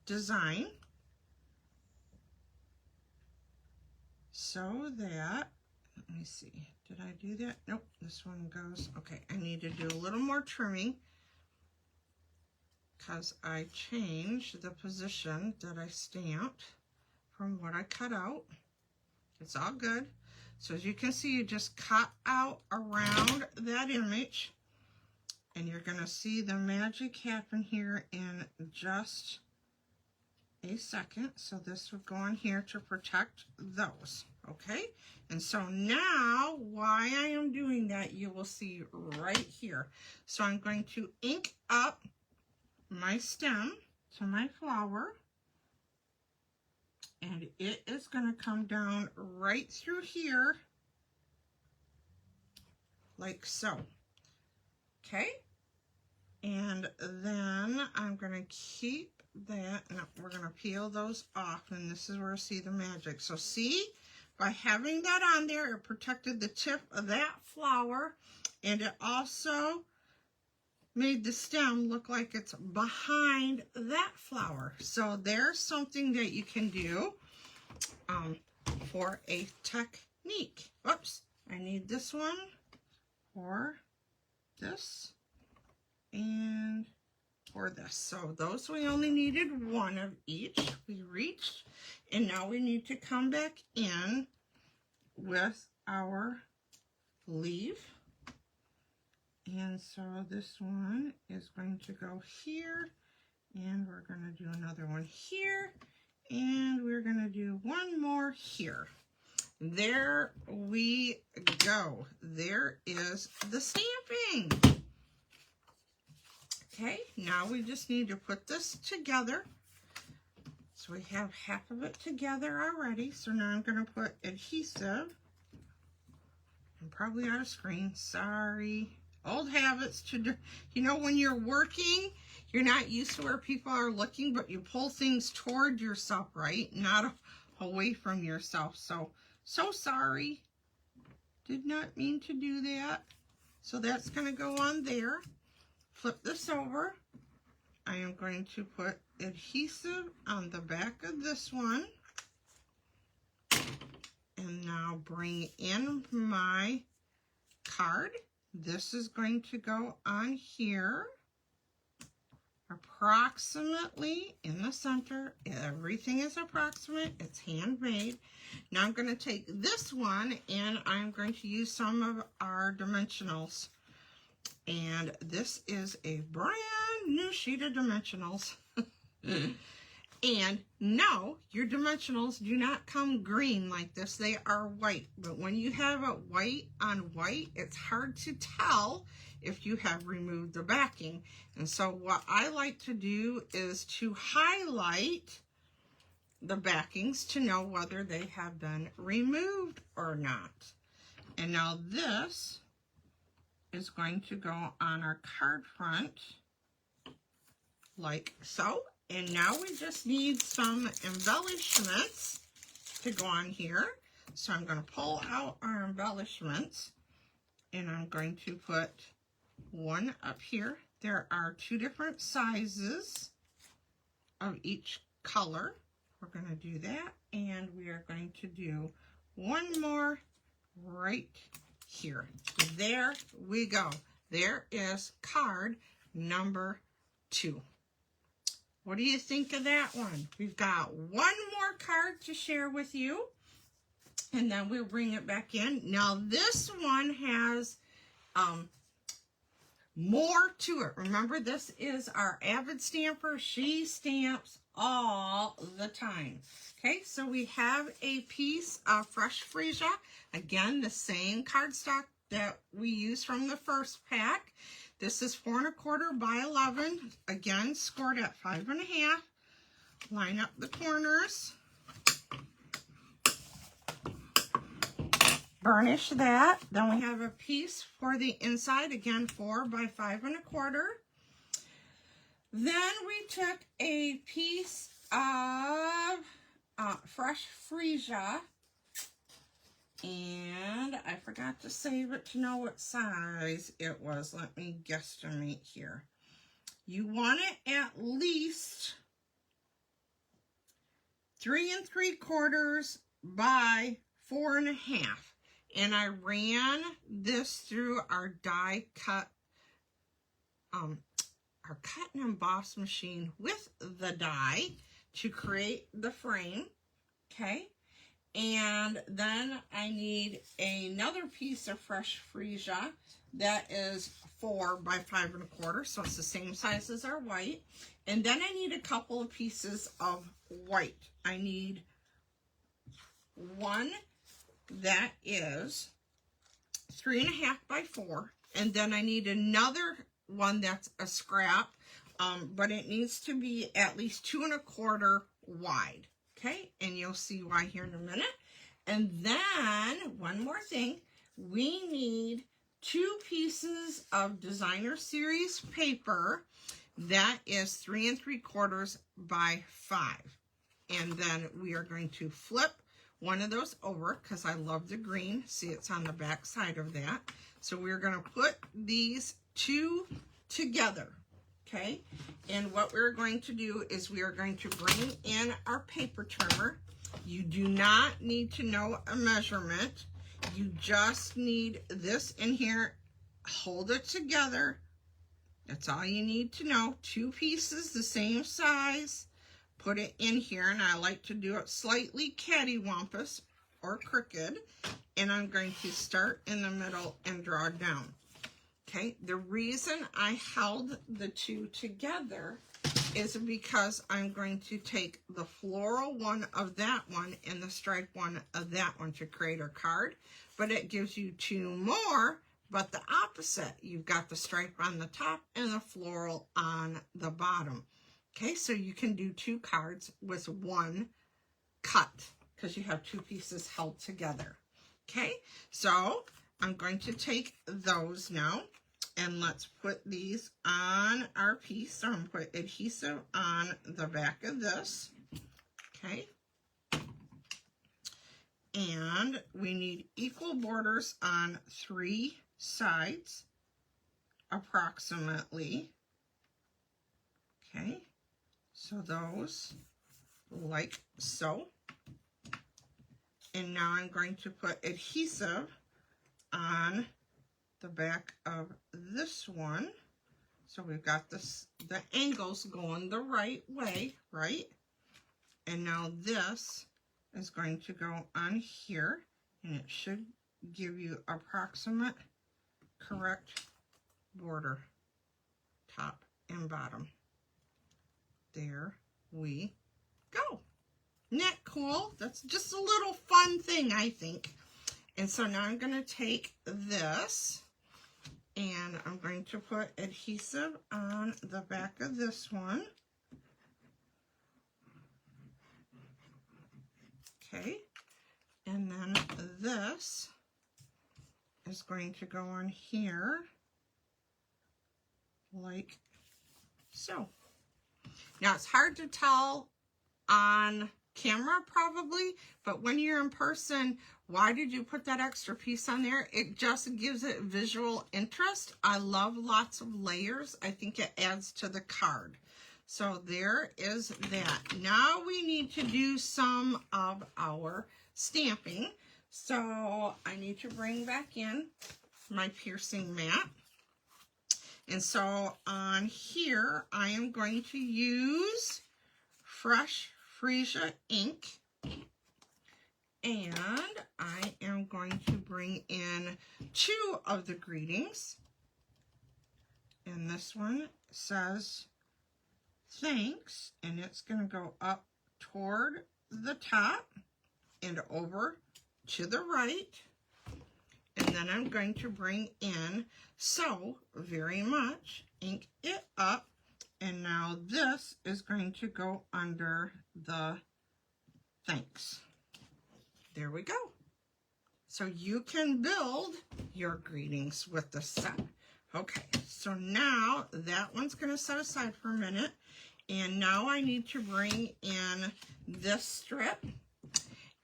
design. So that, let me see, did I do that? Nope, this one goes, okay, I need to do a little more trimming because I changed the position that I stamped from what I cut out. It's all good. So as you can see, you just cut out around that image, and you're gonna see the magic happen here in just a second. So this would go on here to protect those, okay? And so now, why I am doing that, you will see right here. So I'm going to ink up my stem to my flower, and it is going to come down right through here, like so, okay? And then I'm going to keep that, and we're going to peel those off, and this is where I see the magic. So see, by having that on there, it protected the tip of that flower, and it also made the stem look like it's behind that flower. So there's something that you can do for a technique. Oops, I need this one for this and for this. So those, we only needed 1 of each. We reached, and now we need to come back in with our leaf. And so this one is going to go here, and we're going to do another one here, and we're going to do one more here. There we go. There is the stamping. Okay, now we just need to put this together. So we have half of it together already. So now I'm going to put adhesive. I'm probably out of screen. Sorry. Old habits to do. You know, when you're working, you're not used to where people are looking, but you pull things toward yourself, right? Not away from yourself. So sorry. Did not mean to do that. So that's going to go on there. Flip this over. I am going to put adhesive on the back of this one. And now now bring in my card. This is going to go on here, approximately in the center. Everything is approximate. It's handmade. Now I'm going to take this one and I'm going to use some of our dimensionals. And this is a brand new sheet of dimensionals. And no, your dimensionals do not come green like this. They are white. But when you have it white on white, it's hard to tell if you have removed the backing. And so what I like to do is to highlight the backings to know whether they have been removed or not. And now this is going to go on our card front like so. And now we just need some embellishments to go on here. So I'm going to pull out our embellishments and I'm going to put one up here. There are 2 different sizes of each color. We're going to do that, and we are going to do one more right here. There we go. There is card number 2. What do you think of that one? We've got one more card to share with you, and then we'll bring it back in. Now this one has more to it. Remember, this is our avid stamper. She stamps all the time. Okay, so we have a piece of fresh freesia. Again, the same cardstock that we used from the first pack. This is 4 1/4 by 11. Again, scored at 5 1/2. Line up the corners. Burnish that. Then we have a piece for the inside. Again, 4 by 5 1/4. Then we took a piece of fresh freesia. And I forgot to save it to know what size it was. Let me guesstimate here. You want it at least 3 3/4 by 4 1/2. And I ran this through our die cut, our cut and emboss machine with the die to create the frame. Okay. And then I need another piece of fresh freesia that is 4 by 5 1/4, so it's the same size as our white. And then I need a couple of pieces of white. I need one that is 3 1/2 by 4, and then I need another one that's a scrap, but it needs to be at least 2 1/4 wide. Okay, and you'll see why here in a minute. And then, one more thing, we need 2 pieces of designer series paper that is 3 3/4 by 5. And then we are going to flip one of those over because I love the green. See, it's on the back side of that. So we're going to put these 2 together. Okay, and what we're going to do is we are going to bring in our paper trimmer. You do not need to know a measurement. You just need this in here. Hold it together. That's all you need to know. 2 pieces, the same size. Put it in here, and I like to do it slightly cattywampus or crooked. And I'm going to start in the middle and draw down. Okay, the reason I held the 2 together is because I'm going to take the floral one of that one and the stripe one of that one to create our card. But it gives you 2 more, but the opposite. You've got the stripe on the top and the floral on the bottom. Okay, so you can do 2 cards with 1 cut because you have 2 pieces held together. Okay, so I'm going to take those now. And let's put these on our piece. So I'm going to put adhesive on the back of this. Okay. And we need equal borders on 3 sides, approximately. Okay. So those, like so. And now I'm going to put adhesive on the back of this one. So we've got this, the angles going the right way, right? And now this is going to go on here, and it should give you approximate correct border, top and bottom. There we go. Isn't that cool? That's just a little fun thing, I think. And so now I'm going to take this and I'm going to put adhesive on the back of this one. Okay. And then this is going to go on here like so. Now it's hard to tell on camera probably, but when you're in person, why did you put that extra piece on there? It just gives it visual interest. I love lots of layers. I think it adds to the card. So there is that. Now we need to do some of our stamping. So I need to bring back in my piercing mat. And so on here, I am going to use Fresh Freesia ink. And I am going to bring in 2 of the greetings. And this one says thanks, and it's going to go up toward the top and over to the right. And then I'm going to bring in so very much, ink it up, and now this is going to go under the thanks. There we go. So you can build your greetings with the set. Okay, so now that one's going to set aside for a minute. And now I need to bring in this strip.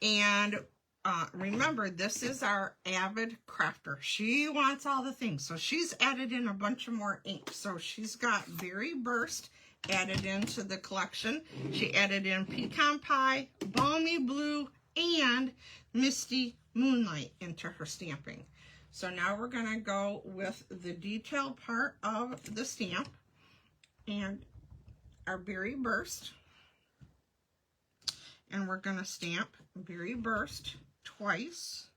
And remember, this is our avid crafter. She wants all the things. So she's added in a bunch of more ink. So she's got Berry Burst added into the collection. She added in Pecan Pie, Balmy Blue, and Misty Moonlight into her stamping. So now we're going to go with the detail part of the stamp and our Berry Burst. And we're going to stamp Berry Burst twice.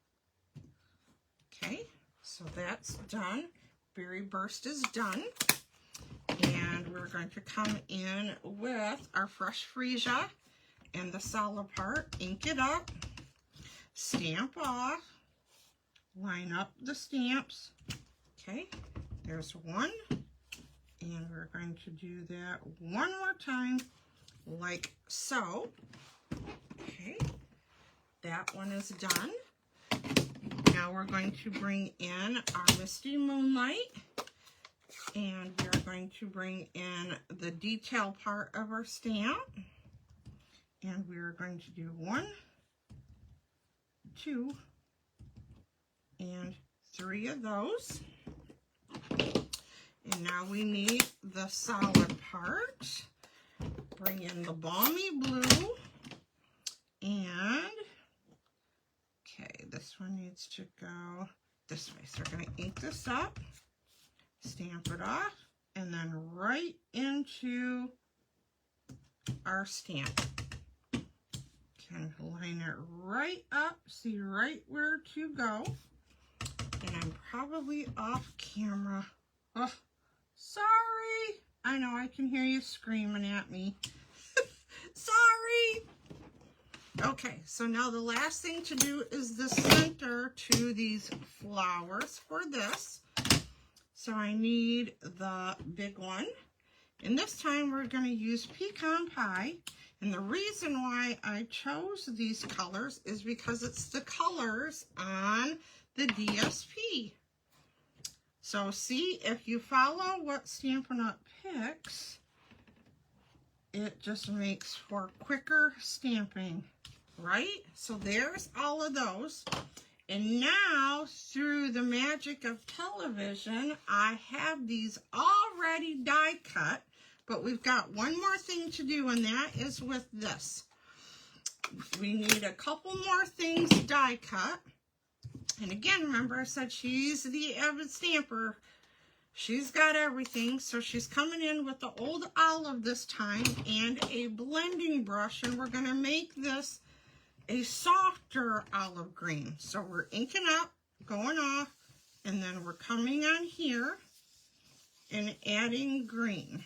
Okay, so that's done. Berry Burst is done. And we're going to come in with our Fresh Freesia and the solid part, ink it up, stamp off, line up the stamps. Okay, there's one. And we're going to do that one more time, like so. Okay, that one is done. Now we're going to bring in our Misty Moonlight, and we're going to bring in the detail part of our stamp, and we're going to do 1, 2, and 3 of those. And now we need the solid part. Bring in the Balmy Blue. And, okay, this one needs to go this way. So we're going to ink this up, stamp it off, and then right into our stamp. Can line it right up, see right where to go. And I'm probably off camera. Oh, sorry. I know, I can hear you screaming at me. Sorry. Okay, so now the last thing to do is the center to these flowers for this. So I need the big one. And this time we're going to use Pecan Pie. And the reason why I chose these colors is because it's the colors on the DSP. So see, if you follow what Stampin' Up! Picks, it just makes for quicker stamping, right? So there's all of those. And now, through the magic of television, I have these already die cut, but we've got one more thing to do, and that is with this. We need a couple more things die cut. And again, remember I said she's the avid stamper. She's got everything. So she's coming in with the old olive this time and a blending brush. And we're going to make this a softer olive green. So we're inking up, going off, and then we're coming on here and adding green.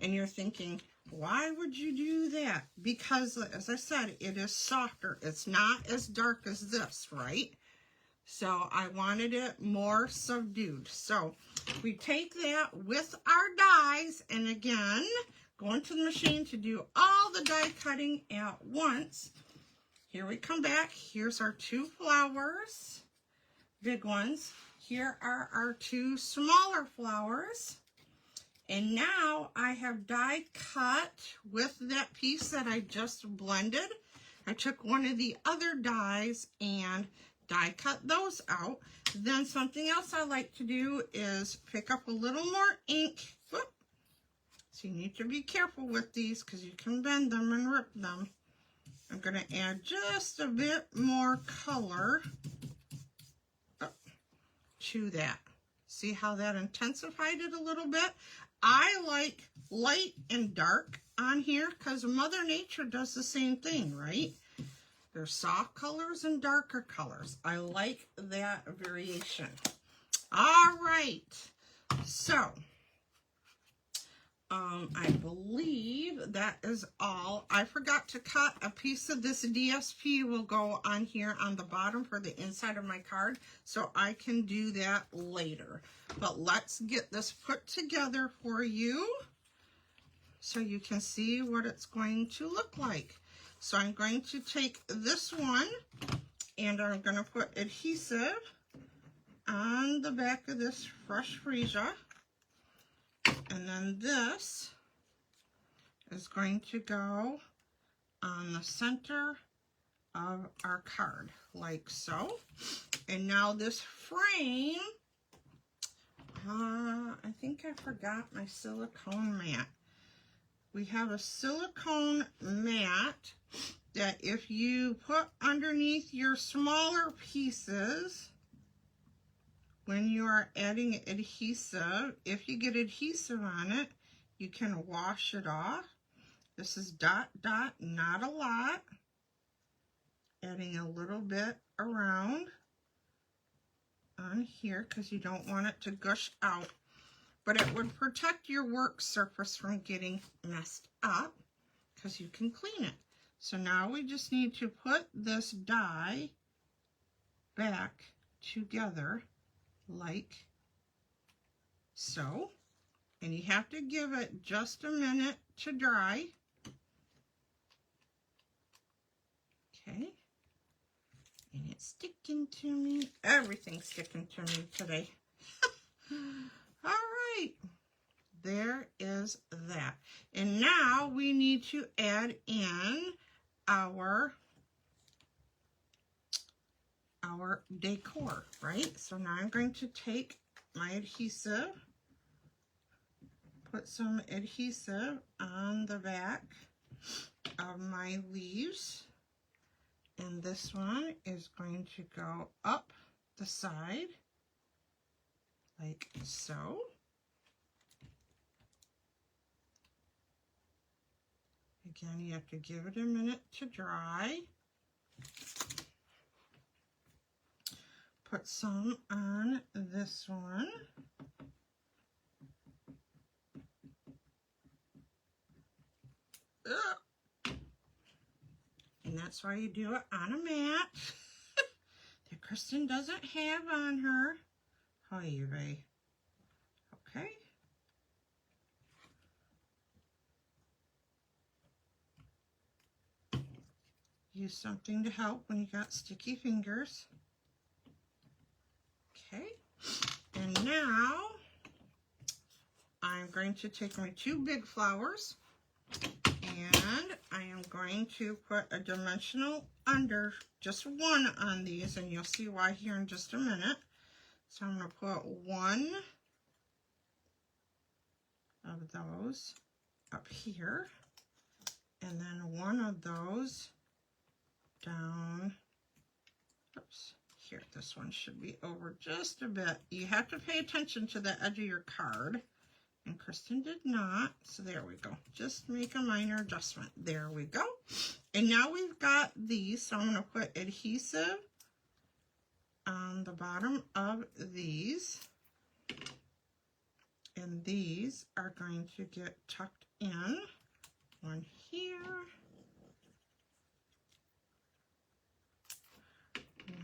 And you're thinking, why would you do that? Because, as I said, it is softer. It's not as dark as this, right? So I wanted it more subdued. So we take that with our dies, and again, go into the machine to do all the die cutting at once. Here we come back. Here's our 2 flowers, big ones. Here are our 2 smaller flowers. And now I have die cut with that piece that I just blended. I took one of the other dies and die cut those out. Then something else I like to do is pick up a little more ink. Whoop. So you need to be careful with these because you can bend them and rip them. I'm going to add just a bit more color to that. See how that intensified it a little bit? I like light and dark on here because Mother Nature does the same thing, right? There's soft colors and darker colors. I like that variation. All right. So, I believe that is all. I forgot to cut a piece of this DSP will go on here on the bottom for the inside of my card, so I can do that later. But let's get this put together for you so you can see what it's going to look like. So I'm going to take this one and I'm going to put adhesive on the back of this fresh freesia. And then this is going to go on the center of our card, like so. And now this frame, I think I forgot my silicone mat. We have a silicone mat that if you put underneath your smaller pieces, when you are adding adhesive, if you get adhesive on it, you can wash it off. This is dot, dot, not a lot. Adding a little bit around on here because you don't want it to gush out. But it would protect your work surface from getting messed up because you can clean it. So now we just need to put this die back together like so. And you have to give it just a minute to dry. Okay. And it's sticking to me. Everything's sticking to me today. All right. There is that. And now we need to add in our decor, right? So now I'm going to take my adhesive, put some adhesive on the back of my leaves, and this one is going to go up the side like so. Again, you have to give it a minute to dry. Put some on this one. Ugh. And that's why you do it on a mat that Kristen doesn't have on her. How are you, Ray? Okay. Use something to help when you got sticky fingers. Okay. And now I'm going to take my 2 big flowers and I am going to put a dimensional under, just one on these, and you'll see why here in just a minute. So I'm going to put one of those up here, and then one of those down. Oops, here, this one should be over just a bit. You have to pay attention to the edge of your card. And Kristen did not, so there we go. Just make a minor adjustment. There we go. And now we've got these, so I'm going to put adhesive on the bottom of these. And these are going to get tucked in. One here.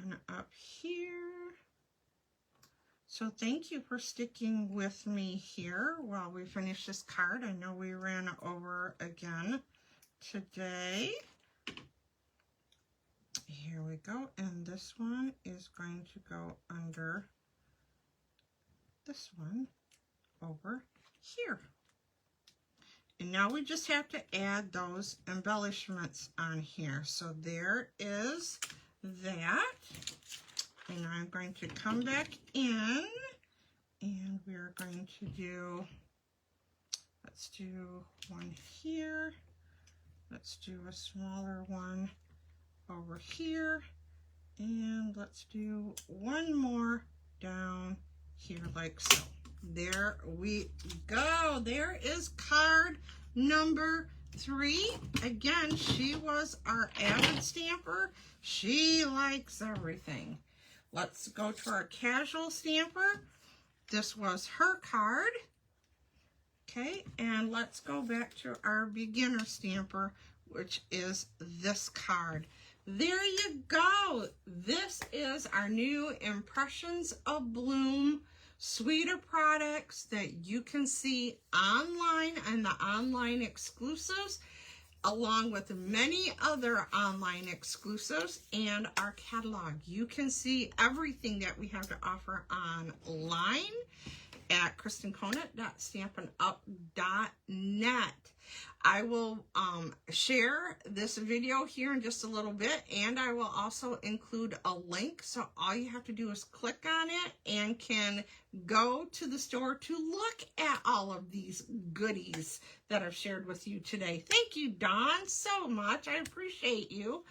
One up here. So thank you for sticking with me here while we finish this card. I know we ran over again today. Here we go. And this one is going to go under this one over here. And now we just have to add those embellishments on here. So there is that. And I'm going to come back in and we're going to do, let's do one here. Let's do a smaller one over here. And let's do one more down here like so. There we go. There is card number 3. Again, she was our avid stamper. She likes everything. Let's go to our casual stamper. This was her card. Okay, and let's go back to our beginner stamper, which is this card. There you go. This is our new Impressions of Bloom suite of products that you can see online and the online exclusives, along with many other online exclusives and our catalog. You can see everything that we have to offer online at KristenConant.Stampin'Up.net. I will share this video here in just a little bit, and I will also include a link, so all you have to do is click on it and can go to the store to look at all of these goodies that I've shared with you today. Thank you, Dawn, so much. I appreciate you.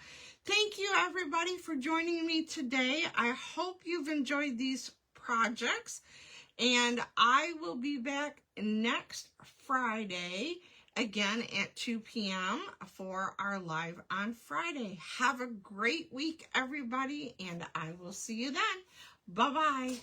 Thank you, everybody, for joining me today. I hope you've enjoyed these projects, and I will be back next Friday again at 2 p.m. for our live on Friday. Have a great week, everybody, and I will see you then. Bye-bye.